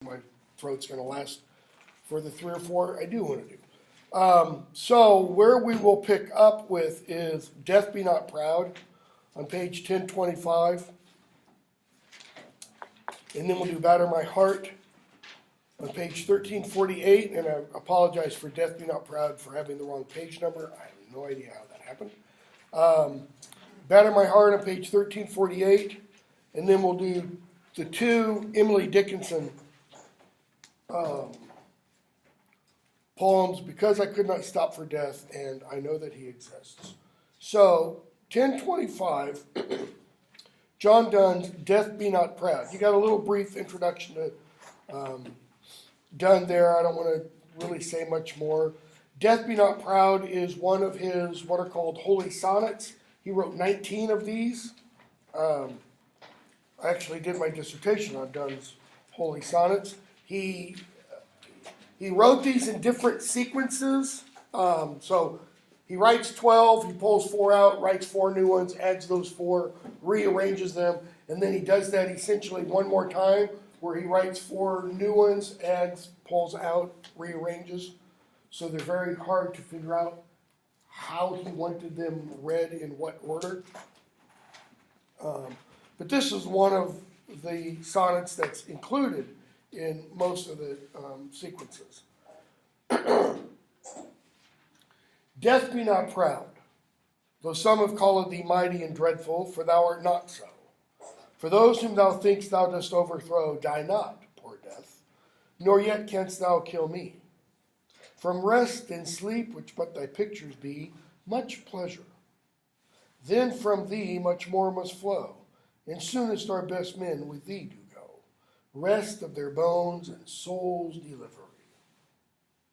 My throat's going to last for the 3 or 4 I do want to do. So where we will pick up with is Death Be Not Proud on page 1025. And then we'll do Batter My Heart on page 1348. And I apologize for Death Be Not Proud for having the wrong page number. I have no idea how that happened. Batter My Heart on page 1348. And then we'll do the 2 Emily Dickinson poems, Because I Could Not Stop for Death and I Know That He Exists. So 1025, John Donne's Death Be Not Proud. You got a little brief introduction to Donne there. I don't want to really say much more. Death Be Not Proud is one of his what are called holy sonnets. He wrote 19 of these. I actually did my dissertation on Donne's holy sonnets. He wrote these in different sequences. So he writes 12, he pulls 4 out, writes 4 new ones, adds those 4, rearranges them, and then he does that essentially one more time where he writes 4 new ones, adds, pulls out, rearranges. So they're very hard to figure out how he wanted them read in what order. But this is one of the sonnets that's included in most of the sequences. Death be not proud, though some have called thee mighty and dreadful, for thou art not so. For those whom thou thinkst thou dost overthrow, die not, poor death, nor yet canst thou kill me. From rest and sleep, which but thy pictures be, much pleasure. Then from thee much more must flow, and soonest our best men with thee do go. Rest of their bones and souls delivery.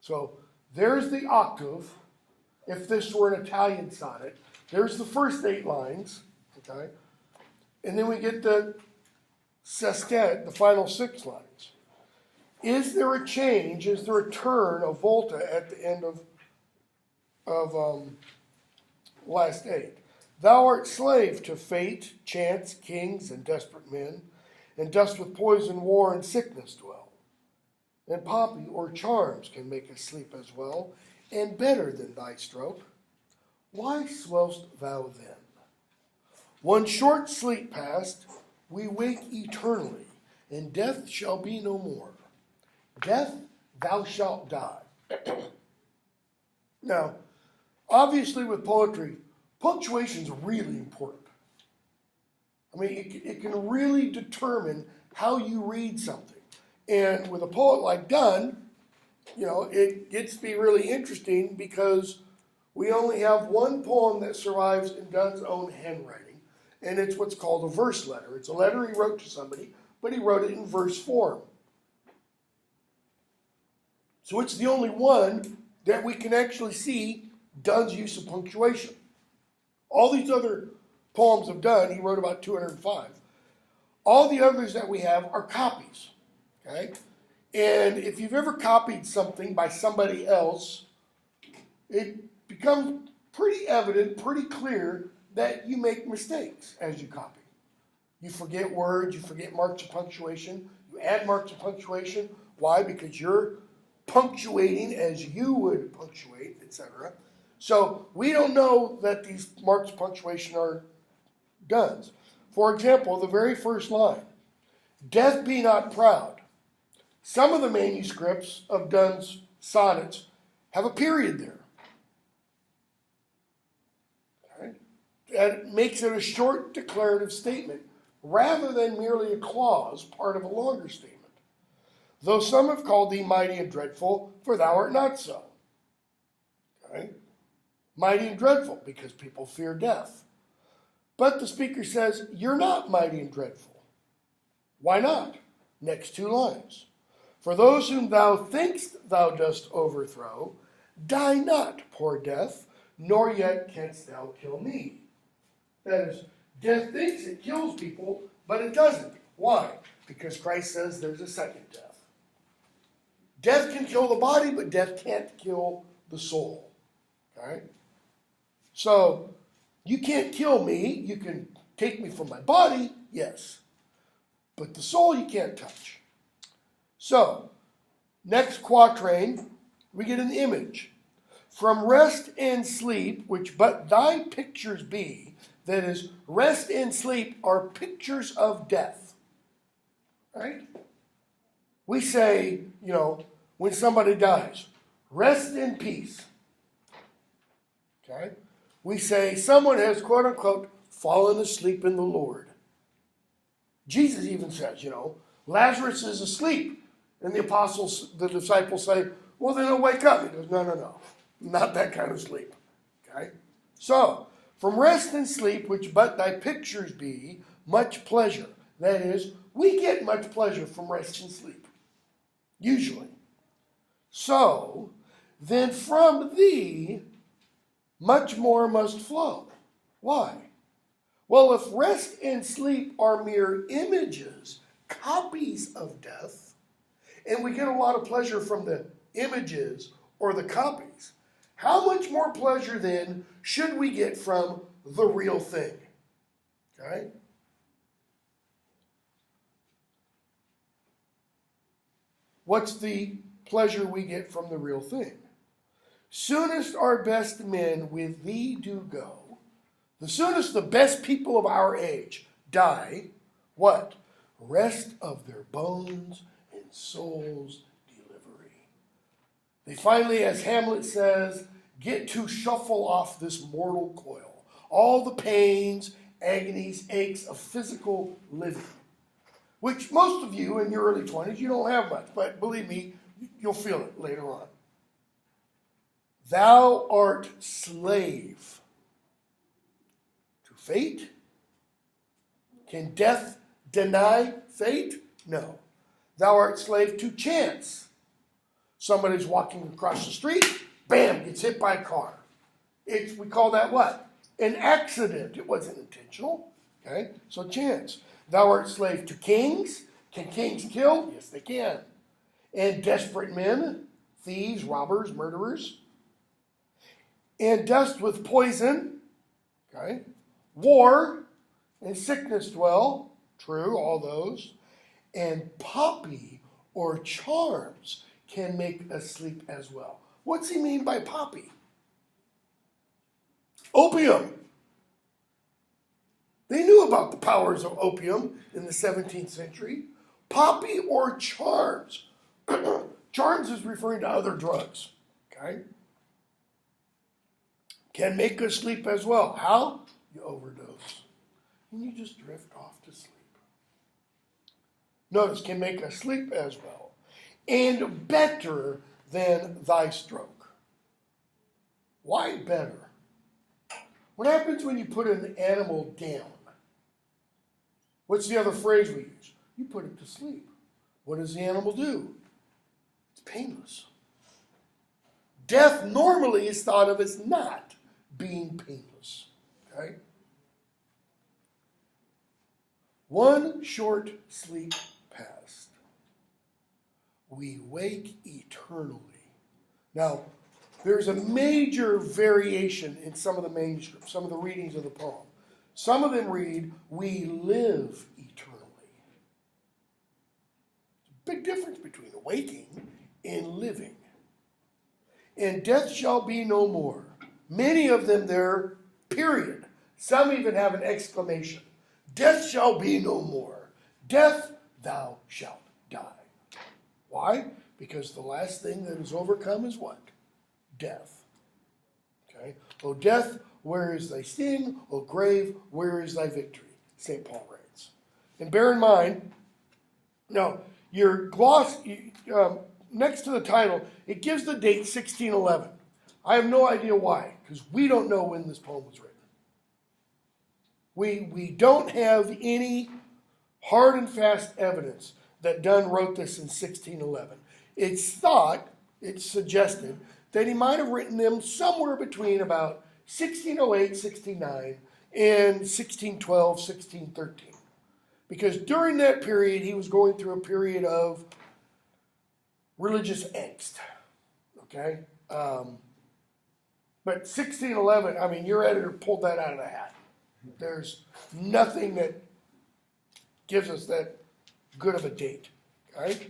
So there's the octave. If this were an Italian sonnet, there's the first 8 lines, okay? And then we get the sestet, the final 6 lines. Is there a change? Is there a turn, a volta at the end of last 8? Thou art slave to fate, chance, kings, and desperate men, and dost with poison, war, and sickness dwell. And poppy or charms can make us sleep as well, and better than thy stroke. Why swell'st thou then? One short sleep past, we wake eternally, and death shall be no more. Death, thou shalt die. Now, obviously with poetry, punctuation is really important. I mean, it can really determine how you read something. And with a poet like Donne, you know, it gets to be really interesting because we only have one poem that survives in Donne's own handwriting, and it's what's called a verse letter. It's a letter he wrote to somebody, but he wrote it in verse form. So it's the only one that we can actually see Donne's use of punctuation. All these other poems of Donne, he wrote about 205. All the others that we have are copies, okay? And if you've ever copied something by somebody else, it becomes pretty evident, pretty clear that you make mistakes as you copy. You forget words, you forget marks of punctuation, you add marks of punctuation. Why? Because you're punctuating as you would punctuate, etc. So we don't know that these marks of punctuation are Donne's. For example, the very first line, Death be not proud. Some of the manuscripts of Donne's sonnets have a period there. Okay? That makes it a short declarative statement rather than merely a clause, part of a longer statement. Though some have called thee mighty and dreadful, for thou art not so. Okay? Mighty and dreadful, because people fear death. But the speaker says, you're not mighty and dreadful. Why not? Next 2 lines. For those whom thou thinkst thou dost overthrow, die not, poor death, nor yet canst thou kill me. That is, death thinks it kills people, but it doesn't. Why? Because Christ says there's a second death. Death can kill the body, but death can't kill the soul. Okay? So, you can't kill me. You can take me from my body, yes. But the soul you can't touch. So, next quatrain, we get an image. From rest and sleep, which but thy pictures be, that is, rest and sleep are pictures of death. Right? We say, when somebody dies, rest in peace. Okay? We say someone has, quote unquote, fallen asleep in the Lord. Jesus even says, Lazarus is asleep. And the disciples say, well, then he'll wake up. He goes, no, not that kind of sleep. Okay? So, from rest and sleep, which but thy pictures be, much pleasure. That is, we get much pleasure from rest and sleep. Usually. So, then from thee, much more must flow. Why? Well, if rest and sleep are mere images, copies of death, and we get a lot of pleasure from the images or the copies, how much more pleasure then should we get from the real thing? Okay? What's the pleasure we get from the real thing? Soonest our best men with thee do go. The soonest the best people of our age die, what? Rest of their bones and souls delivery. They finally, as Hamlet says, get to shuffle off this mortal coil. All the pains, agonies, aches of physical living. Which most of you in your early 20s, you don't have much. But believe me, you'll feel it later on. Thou art slave to fate. Can death deny fate? No. Thou art slave to chance. Somebody's walking across the street, bam, gets hit by a car. We call that what? An accident. It wasn't intentional. Okay? So chance. Thou art slave to kings. Can kings kill? Yes, they can. And desperate men, thieves, robbers, murderers. And dust with poison. Okay? War and sickness dwell. True, all those. And poppy or charms can make us sleep as well. What's he mean by poppy? Opium. They knew about the powers of opium in the 17th century. Poppy or charms. Charms is referring to other drugs. Okay? Can make us sleep as well. How? You overdose. And you just drift off to sleep. Notice, can make us sleep as well. And better than thy stroke. Why better? What happens when you put an animal down? What's the other phrase we use? You put it to sleep. What does the animal do? It's painless. Death normally is thought of as not being painless. Okay? One short sleep past, we wake eternally. Now, there's a major variation in some of the manuscripts, some of the readings of the poem. Some of them read, we live eternally. There's a big difference between awaking and living. And death shall be no more. Many of them there, period. Some even have an exclamation. Death shall be no more. Death, thou shalt die. Why? Because the last thing that is overcome is what? Death. Okay? O death, where is thy sting? O grave, where is thy victory? St. Paul writes. And bear in mind, now, your gloss, next to the title, it gives the date 1611. I have no idea why, because we don't know when this poem was written. We don't have any hard and fast evidence that Donne wrote this in 1611. It's thought, it's suggested, that he might have written them somewhere between about 1608, 1609, and 1612, 1613. Because during that period, he was going through a period of religious angst. Okay? But 1611, I mean, your editor pulled that out of the hat. There's nothing that gives us that good of a date. Okay?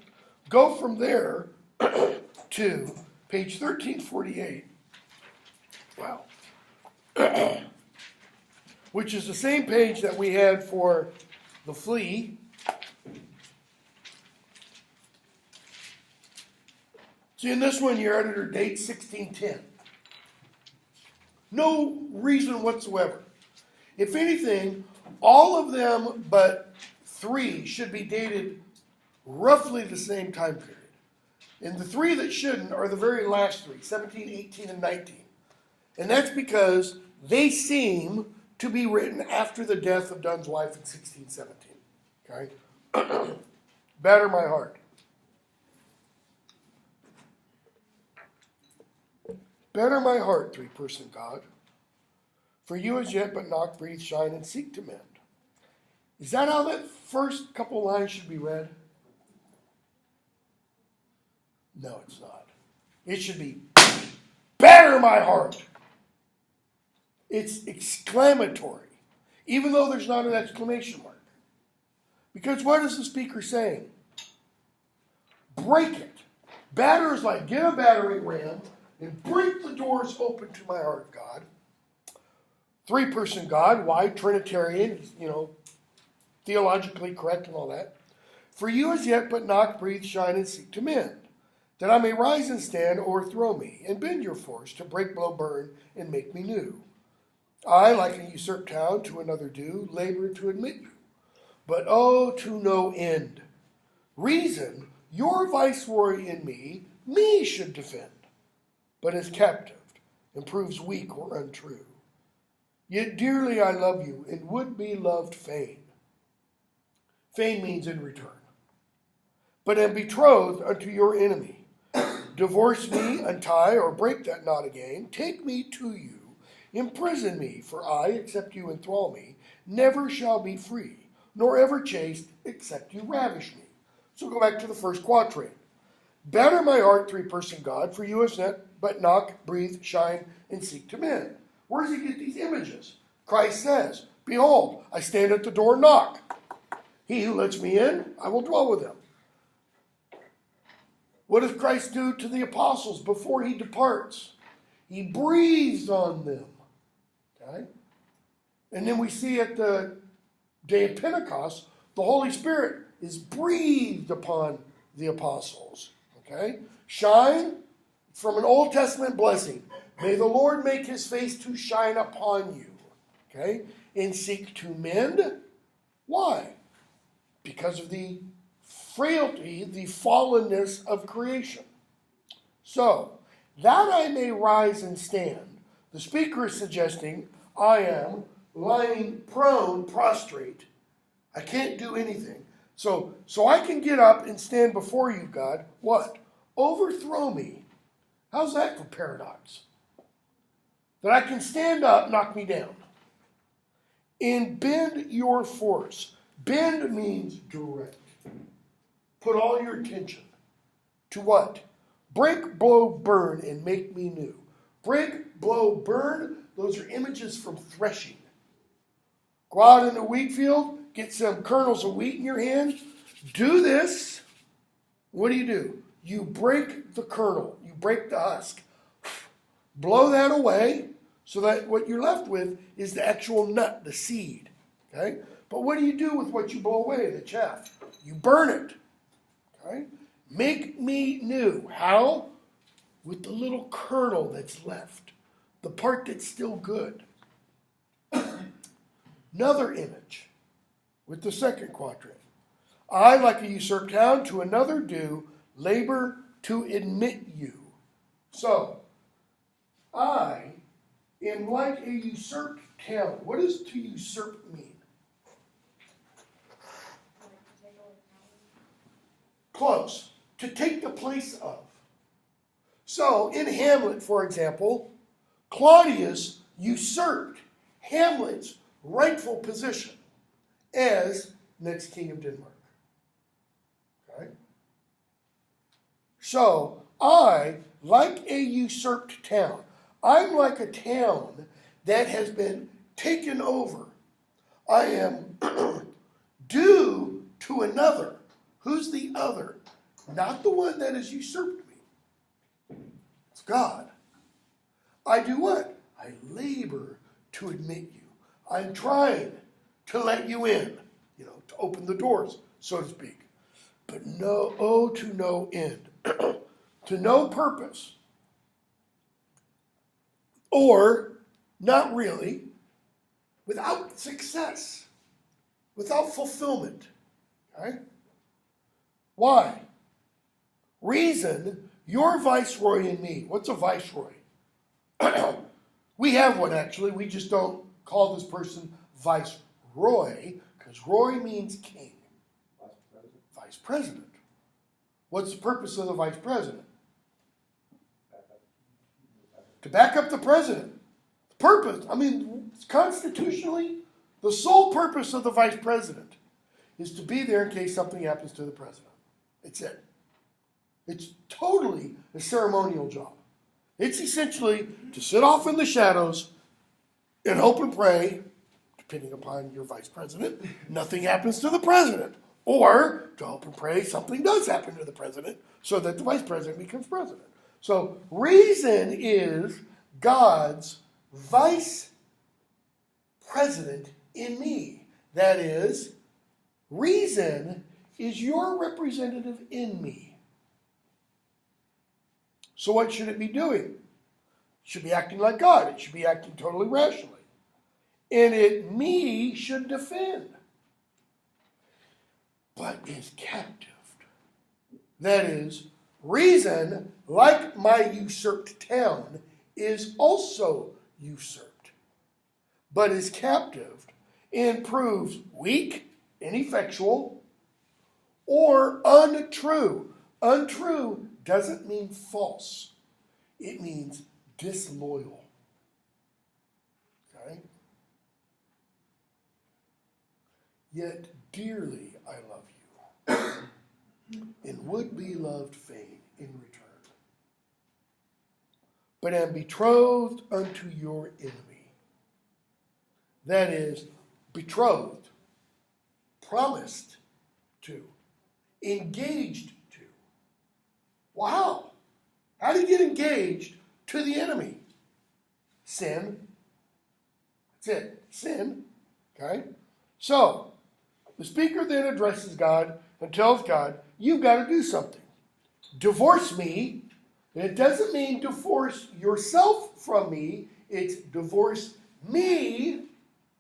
Go from there to page 1348. Wow. Which is the same page that we had for the flea. See, in this one, your editor dates 1610. No reason whatsoever. If anything, all of them but 3 should be dated roughly the same time period. And the 3 that shouldn't are the very last 3, 17, 18, and 19. And that's because they seem to be written after the death of Donne's wife in 1617. Okay? Batter my heart. Batter my heart, three-person God. For you as yet but knock, breathe, shine, and seek to mend. Is that how that first couple lines should be read? No, it's not. It should be, batter my heart. It's exclamatory, even though there's not an exclamation mark. Because what is the speaker saying? Break it. Batter is like, get a battering ram and break the doors open to my heart, God. Three-person God. Why? Trinitarian, theologically correct and all that. For you as yet but knock, breathe, shine, and seek to mend, that I may rise and stand, overthrow me, and bend your force to break, blow, burn, and make me new. I, like a usurped town, to another do, labor to admit you, but oh, to no end. Reason, your viceroy in me should defend, but is captive, and proves weak or untrue. Yet dearly I love you, and would be loved fain. Fain means in return. But am betrothed unto your enemy. Divorce me, untie, or break that knot again. Take me to you. Imprison me, for I, except you enthrall me, never shall be free, nor ever chaste, except you ravish me. So go back to the first quatrain. Batter my heart, three-person God, for you as yet but knock, breathe, shine, and seek to mend. Where does he get these images? Christ says, behold, I stand at the door and knock. He who lets me in, I will dwell with him. What does Christ do to the apostles before he departs? He breathes on them. Okay? And then we see at the day of Pentecost, the Holy Spirit is breathed upon the apostles. Okay? Shine, from an Old Testament blessing. May the Lord make his face to shine upon you. Okay? And seek to mend. Why? Because of the frailty, the fallenness of creation. So, that I may rise and stand, the speaker is suggesting I am lying prone, prostrate. I can't do anything. So I can get up and stand before you, God. What? Overthrow me. How's that for paradox? That I can stand up, knock me down. And bend your force. Bend means direct. Put all your attention to what? Break, blow, burn, and make me new. Break, blow, burn, those are images from threshing. Go out in the wheat field, get some kernels of wheat in your hand. Do this. What do? You break the kernel. You break the husk. Blow that away so that what you're left with is the actual nut, the seed. Okay? But what do you do with what you blow away, the chaff? You burn it. Okay? Make me new. How? With the little kernel that's left. The part that's still good. Another image with the second quatrain. I, like a usurped town, to another do, labor to admit you. So, I am like a usurped town. What does to usurp mean? Close. To take the place of. So, in Hamlet, for example, Claudius usurped Hamlet's rightful position as next king of Denmark. Okay? So, I, like a usurped town, I'm like a town that has been taken over. I am due to another. Who's the other? not the one that has usurped me. It's God. I do what? I labor to admit you. I'm trying to let you in, to open the doors, so to speak. But to no end, to no purpose, or not really, without success, without fulfillment. Okay? Why? Reason, your viceroy in me. What's a viceroy? We have one, actually. We just don't call this person viceroy, because roy means king. Vice president. What's the purpose of the vice president? To back up the president. The purpose, constitutionally, the sole purpose of the vice president is to be there in case something happens to the president. It's it. It's totally a ceremonial job. It's essentially to sit off in the shadows and hope and pray, depending upon your vice president, nothing happens to the president. Or to hope and pray something does happen to the president so that the vice president becomes president. So reason is God's vice president in me. That is, reason is your representative in me. So what should it be doing? It should be acting like God. It should be acting totally rationally. And it, me, should defend. But is captive. That is, reason, like my usurped town, is also usurped, but is captive and proves weak, ineffectual, or untrue. Untrue doesn't mean false. It means disloyal. Okay? Yet dearly I love you, and would be loved fain in return. But am betrothed unto your enemy. That is, betrothed, promised to, engaged to. Wow! How do you get engaged to the enemy? Sin. That's it. Sin. Okay? So, the speaker then addresses God and tells God, you've got to do something. Divorce me. And it doesn't mean divorce yourself from me. It's divorce me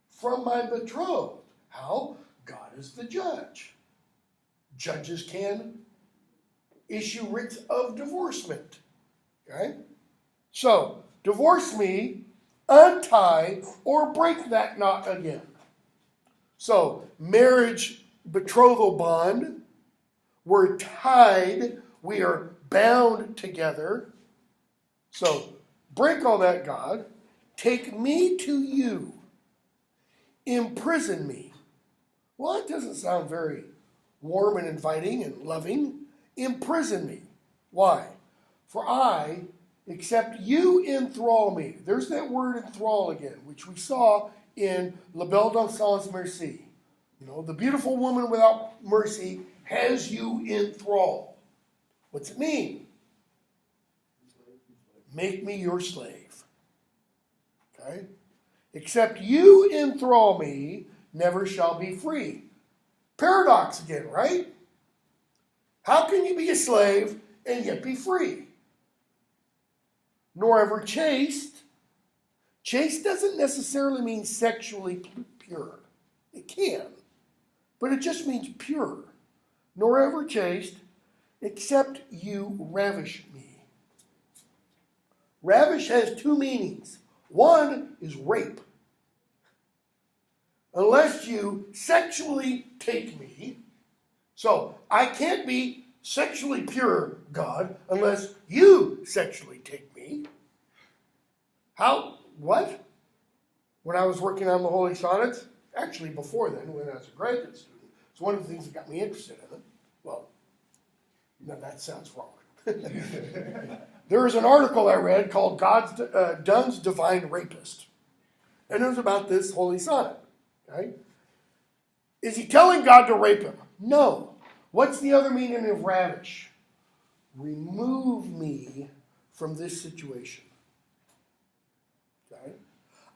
from my betrothed. How? God is the judge. Judges can issue writs of divorcement. Okay? So, divorce me, untie, or break that knot again. So, marriage, betrothal bond, we're tied, we are bound together. So, break all that, God. Take me to you. Imprison me. Well, that doesn't sound very warm and inviting and loving. Imprison me. Why? For I, except you enthrall me. There's that word enthrall again, which we saw in La Belle Dame Sans Merci. The beautiful woman without mercy has you enthralled. What's it mean? Make me your slave. Okay? Except you enthrall me, never shall be free. Paradox again, right? How can you be a slave and yet be free? Nor ever chaste. Chaste doesn't necessarily mean sexually pure. It can. But it just means pure. Nor ever chaste, except you ravish me. Ravish has two meanings. One is rape. Unless you sexually take me. So, I can't be sexually pure, God, unless you sexually take me. How? What? When I was working on the Holy Sonnets, actually before then, when I was a graduate student, it's one of the things that got me interested in it. Well, now that sounds wrong. There was an article I read called Donne's Divine Rapist. And it was about this holy sonnet. Okay? Is he telling God to rape him? No. What's the other meaning of ravish? remove me from this situation. Okay?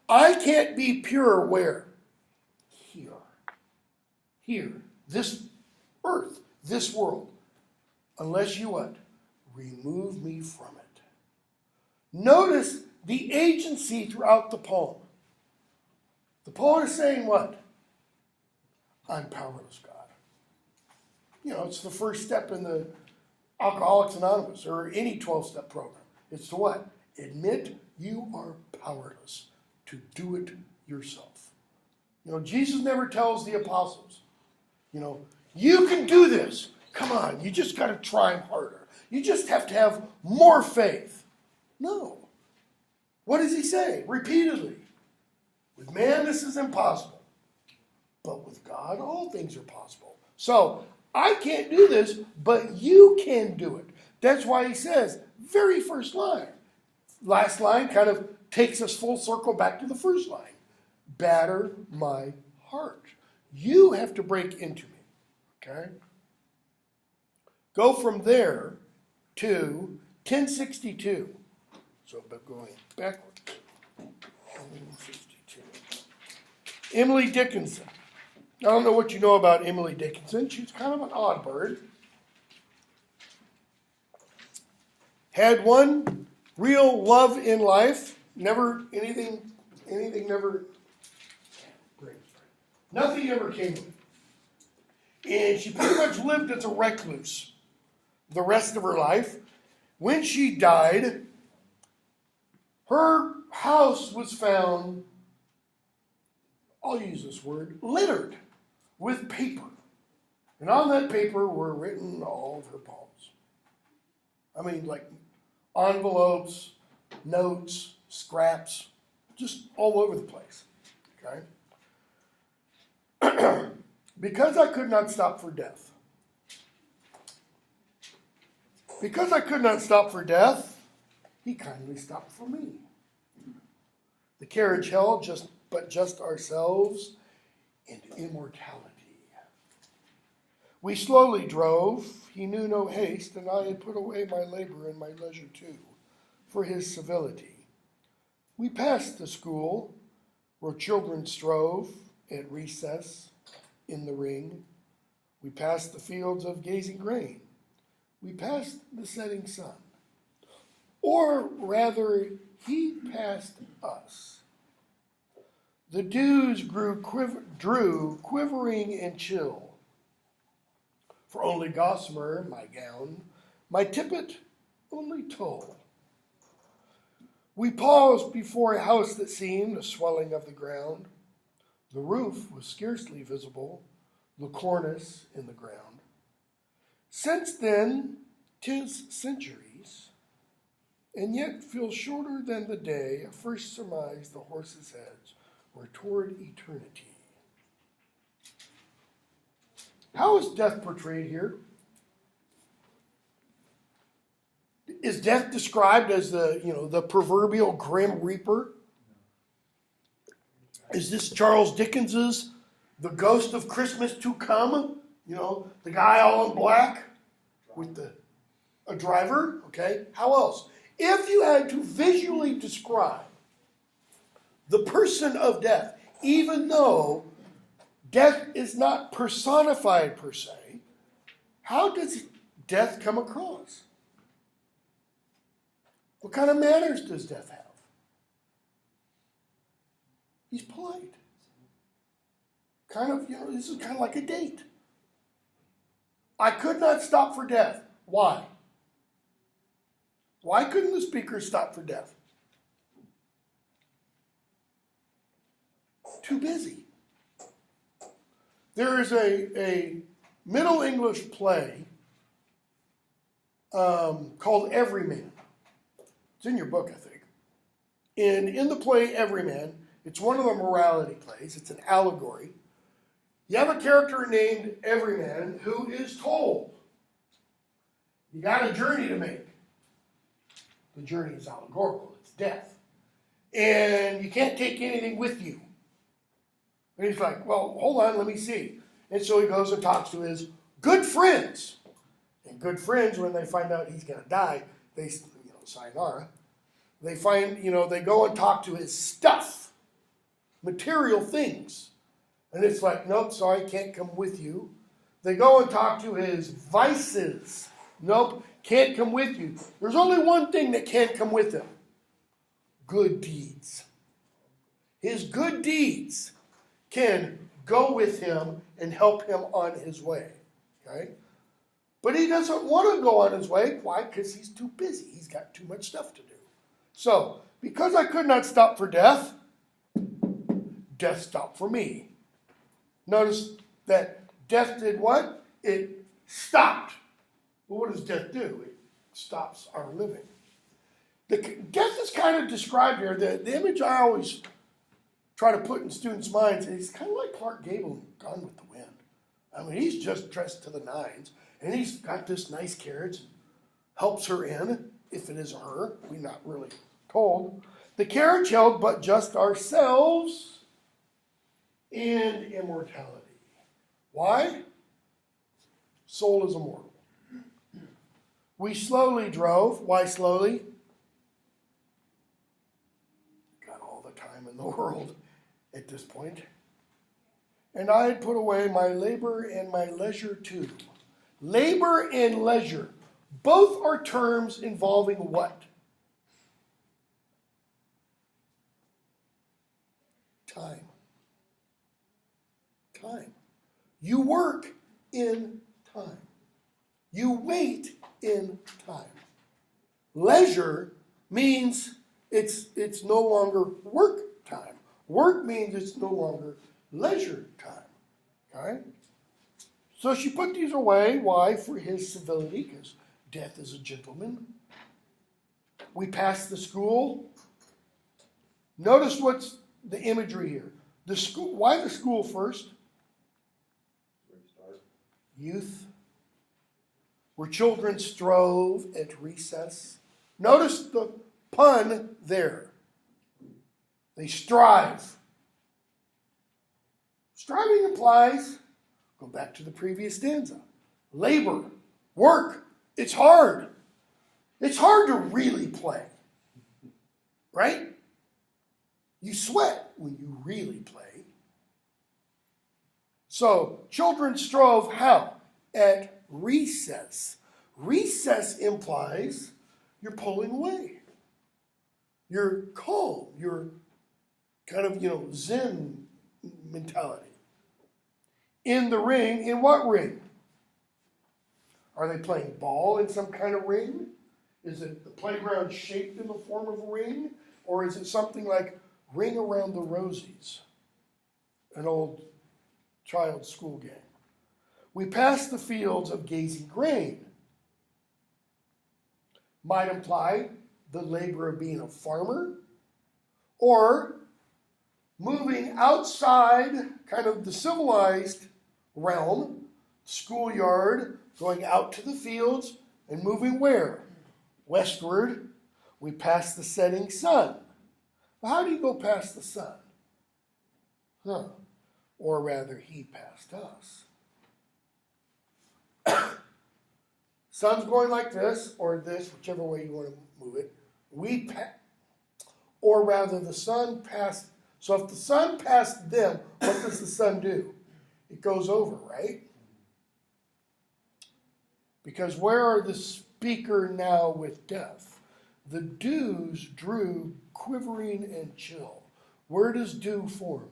I can't be pure where? Here. Here. This earth. This world. Unless you what? Remove me from it. Notice the agency throughout the poem. The poet is saying what? I'm powerless, God. You know, it's the first step in the Alcoholics Anonymous or any 12-step program. It's to what? Admit you are powerless to do it yourself. You know, Jesus never tells the apostles, you know, you can do this. Come on, you just got to try harder. You just have to have more faith. No. What does he say? Repeatedly. With man, this is impossible. But with God, all things are possible. So, I can't do this, but you can do it. That's why he says, very first line. Last line kind of takes us full circle back to the first line. Batter my heart. You have to break into me. Okay? Go from there to 1062. So, but going backwards. 1062. Emily Dickinson. I don't know what you know about Emily Dickinson. She's kind of an odd bird. Had one real love in life. Never, anything never, nothing ever came of it. And she pretty much lived as a recluse the rest of her life. When she died, her house was found, I'll use this word, littered with paper. And on that paper were written all of her poems. I mean, like envelopes, notes, scraps, just all over the place. Okay? Because I could not stop for death. Because I could not stop for death, he kindly stopped for me. The carriage held just ourselves into immortality. We slowly drove, he knew no haste, and I had put away my labor and my leisure too, for his civility. We passed the school, where children strove at recess in the ring. We passed the fields of gazing grain. We passed the setting sun. Or rather, he passed us. The dews drew quivering and chill. For only gossamer, my gown, my tippet only toll. We paused before a house that seemed a swelling of the ground. The roof was scarcely visible, the cornice in the ground. Since then, 'tis centuries, and yet feels shorter than the day I first surmised the horses' heads were toward eternity. How is death portrayed here? Is death described as the proverbial grim reaper? Is this Charles Dickens's The Ghost of Christmas to Come? You know, the guy all in black with a driver, okay? How else? If you had to visually describe the person of death, even though death is not personified per se, how does death come across? What kind of manners does death have? He's polite. Kind of, this is kind of like a date. I could not stop for death. Why? Why couldn't the speaker stop for death? Too busy. There is a Middle English play called Everyman. It's in your book, I think. And in the play Everyman, it's one of the morality plays. It's an allegory. You have a character named Everyman who is told, you got a journey to make. The journey is allegorical. It's death. And you can't take anything with you. And he's like, well, hold on, let me see. And so he goes and talks to his good friends. And good friends, when they find out he's going to die, they, sayonara, they find, they go and talk to his stuff, material things. And it's like, nope, sorry, can't come with you. They go and talk to his vices. Nope, can't come with you. There's only one thing that can't come with him. Good deeds. His good deeds can go with him and help him on his way. Okay? But he doesn't want to go on his way. Why? Because he's too busy. He's got too much stuff to do. So, because I could not stop for death, death stopped for me. Notice that death did what? It stopped. Well, what does death do? It stops our living. Death is kind of described here. The image I always try to put in students' minds is kind of like Clark Gable in Gone with the Wind. I mean, he's just dressed to the nines, and he's got this nice carriage, and helps her in, if it is her. We're not really told. The carriage held but just ourselves and immortality. Why? Soul is immortal. We slowly drove. Why slowly? Got all the time in the world at this point. And I had put away my labor and my leisure too. Labor and leisure. Both are terms involving what? Time. Time. You work in time. You wait in time. Leisure means it's no longer work time. Work means it's no longer leisure time. Okay? So she put these away. Why? For his civility, because death is a gentleman. We passed the school. Notice what's the imagery here. The school. Why the school first? Youth. Where children strove at recess. Notice the pun there. They strive. Striving implies, go back to the previous stanza, labor, work. It's hard. It's hard to really play. Right? You sweat when you really play. So, children strove how? At recess. Recess implies you're pulling away. You're calm. You're kind of, Zen mentality. In the ring, in what ring? Are they playing ball in some kind of ring? Is it the playground shaped in the form of a ring? Or is it something like Ring Around the Rosies? An old child school game. We passed the fields of gazing grain. Might imply the labor of being a farmer, or moving outside kind of the civilized realm, schoolyard, going out to the fields, and moving where? Westward. We pass the setting sun. How do you go past the sun? Or rather, he passed us. Sun's going like this, or this, whichever way you want to move it. Or rather, the sun passed. So if the sun passed them, what does the sun do? It goes over, right? Because where are the speaker now with death? The dews drew quivering and chill. Where does dew form?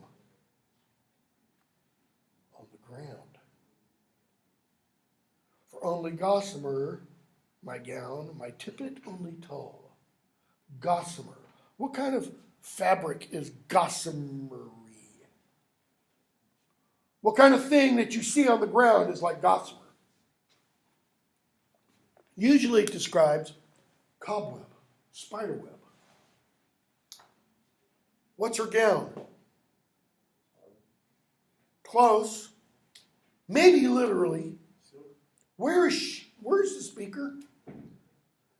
On the ground. For only gossamer, my gown, my tippet only tall. Gossamer. What kind of fabric is gossamery? What kind of thing that you see on the ground is like gossamer? Usually it describes cobweb, spiderweb. What's her gown? Close. Maybe literally. Where's the speaker?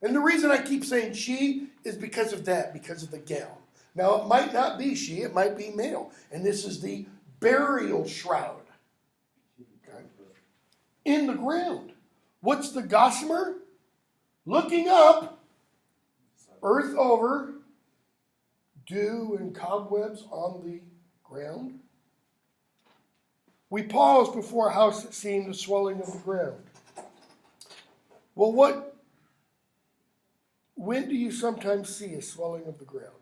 And the reason I keep saying she is because of that, because of the gown. Now, it might not be she, it might be male. And this is the burial shroud. Okay? In the ground. What's the gossamer? Looking up, earth over, dew and cobwebs on the ground. We pause before a house that seemed a swelling of the ground. Well, when do you sometimes see a swelling of the ground?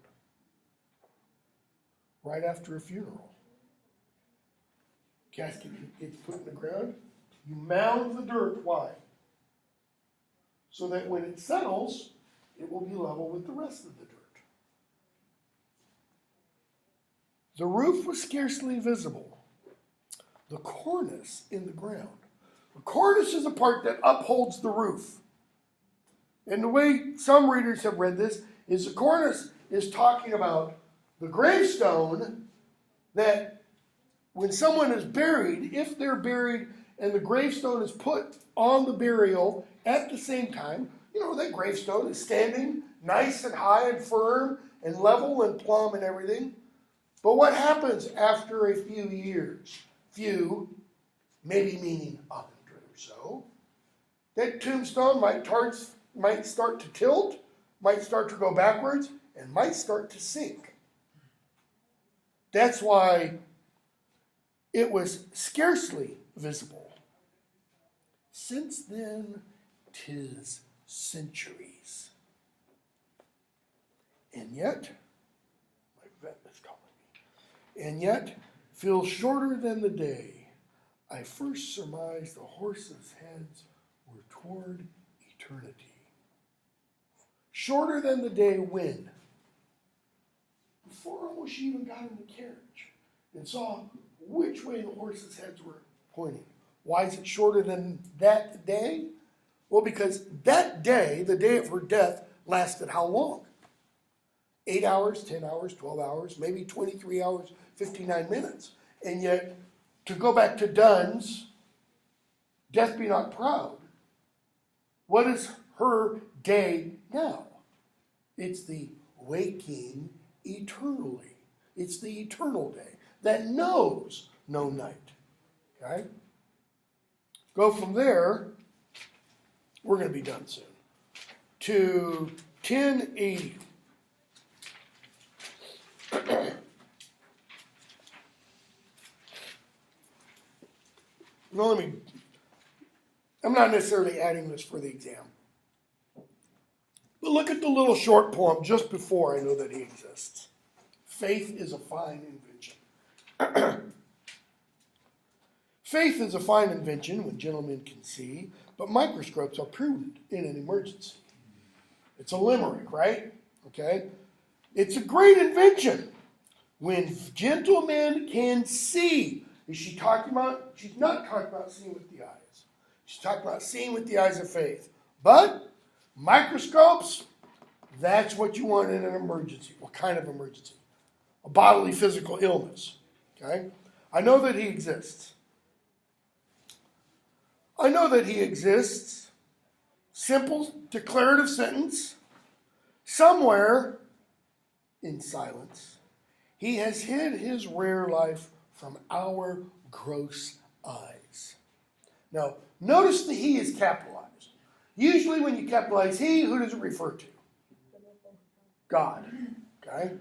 Right after a funeral. Casket gets put in the ground. You mound the dirt. Why? So that when it settles, it will be level with the rest of the dirt. The roof was scarcely visible. The cornice in the ground. The cornice is a part that upholds the roof. And the way some readers have read this is the cornice is talking about the gravestone, that when someone is buried, if they're buried and the gravestone is put on the burial at the same time, that gravestone is standing nice and high and firm and level and plumb and everything. But what happens after a few years? Few, maybe meaning 100 or so. That tombstone might start to tilt, might start to go backwards, and might start to sink. That's why it was scarcely visible. Since then, 'tis centuries. And yet, my vet is calling me. And yet, feels shorter than the day I first surmised the horses' heads were toward eternity. Shorter than the day when? Before almost you even got in the carriage and saw which way the horses' heads were pointing. Why is it shorter than that day? Well, because that day, the day of her death, lasted how long? 8 hours, 10 hours, 12 hours, maybe 23 hours, 59 minutes. And yet, to go back to Dunn's, Death Be Not Proud, what is her day now? It's the waking eternally. It's the eternal day that knows no night. Okay? Go from there, we're going to be done soon, to 1080. Well, I'm not necessarily adding this for the exam. But look at the little short poem just before I know that he exists. Faith is a fine invention. Faith is a fine invention when gentlemen can see, but microscopes are prudent in an emergency. It's a limerick, right? Okay? It's a great invention when gentlemen can see. Is she talking about? She's not talking about seeing with the eyes. She's talking about seeing with the eyes of faith. But microscopes, that's what you want in an emergency. What kind of emergency? A bodily physical illness. Okay? I know that he exists. I know that he exists. Simple declarative sentence. Somewhere in silence, he has hid his rare life from our gross eyes. Now, notice the he is capitalized. Usually when you capitalize he, who does it refer to? God. Okay?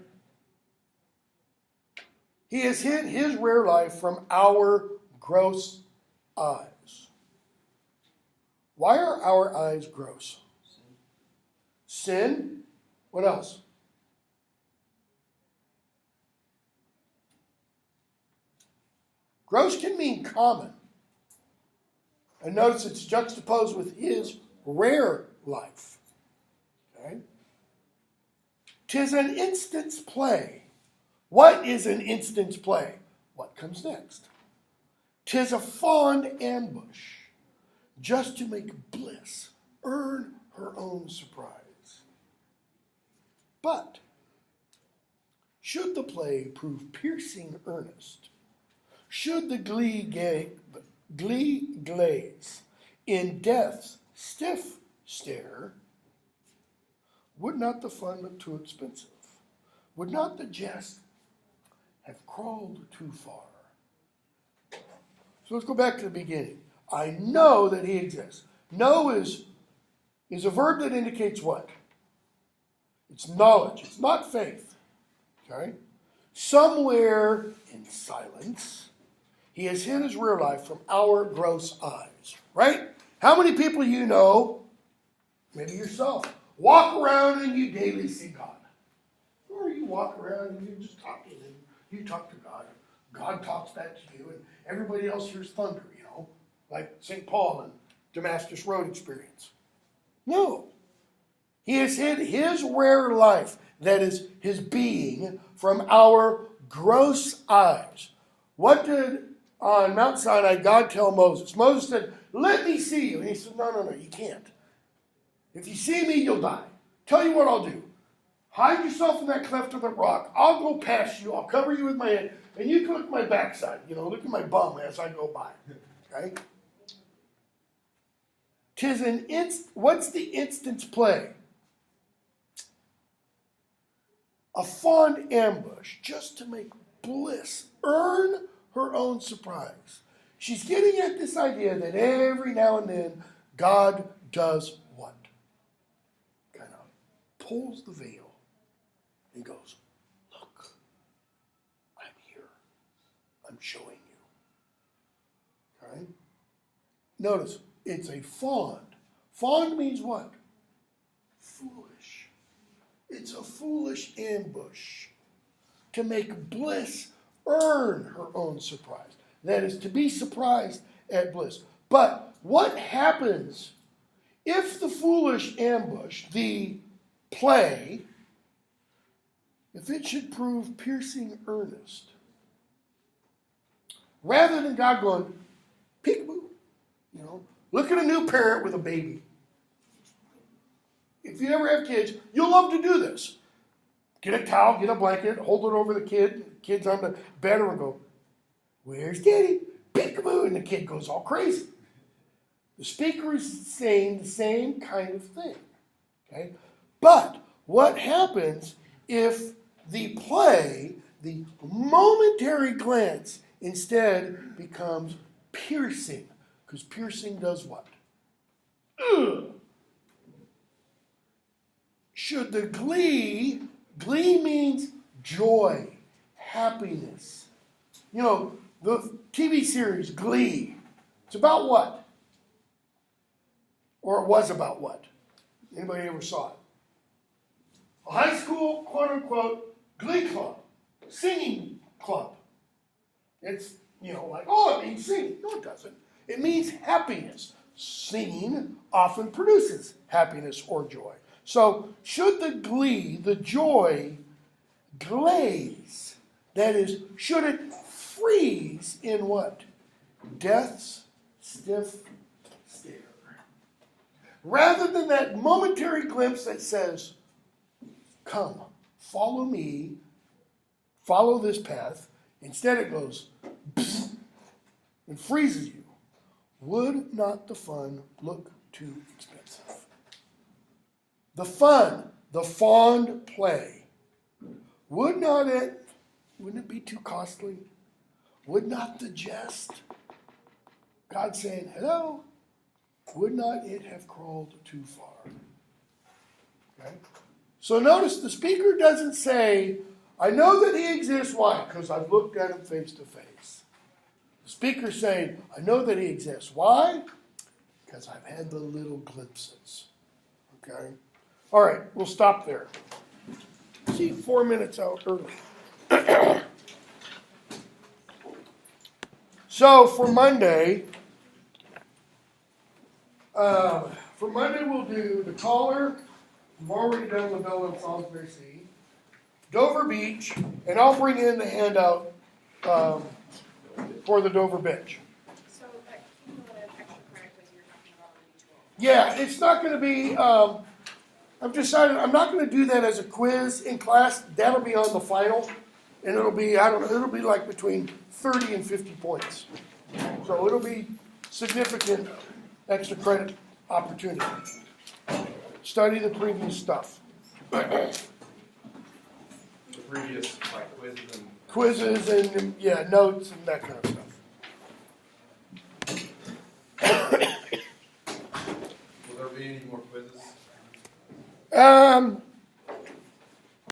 He has hid his rare life from our gross eyes. Why are our eyes gross? Sin. What else? Gross can mean common. And notice it's juxtaposed with his rare life. Okay? 'Tis an instant's play. What is an instant's play? What comes next? 'Tis a fond ambush, just to make bliss earn her own surprise. But should the play prove piercing earnest, should the glee glaze in death's stiff stare, would not the fun look too expensive? Would not the jest have crawled too far? So let's go back to the beginning. I know that he exists. Know is a verb that indicates what? It's knowledge. It's not faith. Okay? Somewhere in silence, he has hid his real life from our gross eyes. Right? How many people you know, maybe yourself, walk around and you daily see God? Or you walk around and you're just talking and you talk to God. God talks back to you and everybody else hears thunder, like St. Paul and Damascus Road experience. No. He has hid his rare life, that is his being, from our gross eyes. What did on Mount Sinai God tell Moses? Moses said, let me see you. And he said, no, you can't. If you see me, you'll die. Tell you what I'll do. Hide yourself in that cleft of the rock. I'll go past you. I'll cover you with my hand. And you can look at my backside. Look at my bum as I go by. Okay? What's the instant's play? A fond ambush just to make Bliss earn her own surprise. She's getting at this idea that every now and then God does what? Kind of pulls the veil and goes, look, I'm here. I'm showing you. Okay? Notice, it's a fond. Fond means what? Foolish. It's a foolish ambush to make Bliss earn her own surprise. That is, to be surprised at Bliss. But what happens if the foolish ambush, the play, if it should prove piercing earnest? Rather than God going, peekaboo, look at a new parent with a baby. If you ever have kids, you'll love to do this. Get a towel, get a blanket, hold it over the kid. The kid's on the bed and go, where's Daddy? Peekaboo, and the kid goes all crazy. The speaker is saying the same kind of thing. Okay? But what happens if the play, the momentary glance, instead becomes piercing? Because piercing does what? Ugh. Should the glee means joy, happiness. The TV series Glee, it's about what? Or it was about what? Anybody ever saw it? A high school, quote unquote, glee club, singing club. It's, like, it means singing. No, it doesn't. It means happiness. Singing often produces happiness or joy. So, should the glee, the joy, glaze? That is, should it freeze in what? Death's stiff stare. Rather than that momentary glimpse that says, come, follow me, follow this path. Instead it goes, and freezes you. Would not the fun look too expensive? The fun, the fond play, wouldn't it be too costly? Would not the jest, God saying, hello, would not it have crawled too far? Okay? So notice the speaker doesn't say, I know that he exists. Why? Because I've looked at him face to face. The speaker's saying, I know that he exists. Why? Because I've had the little glimpses. Okay? All right, we'll stop there. See, 4 minutes out early. So for Monday we'll do the Caller. We've already done La Belle and Salisbury Sea, Dover Beach, and I'll bring in the handout for the Dover Beach. So that cumulative extra credit quiz you were talking about on the 12th. Yeah, it's not going to be. I've decided I'm not going to do that as a quiz in class. That'll be on the final, and it'll be it'll be like between 30 and 50 points. So it'll be significant extra credit opportunity. Study the previous stuff. The previous Quizzes and notes and that kind of stuff. Um,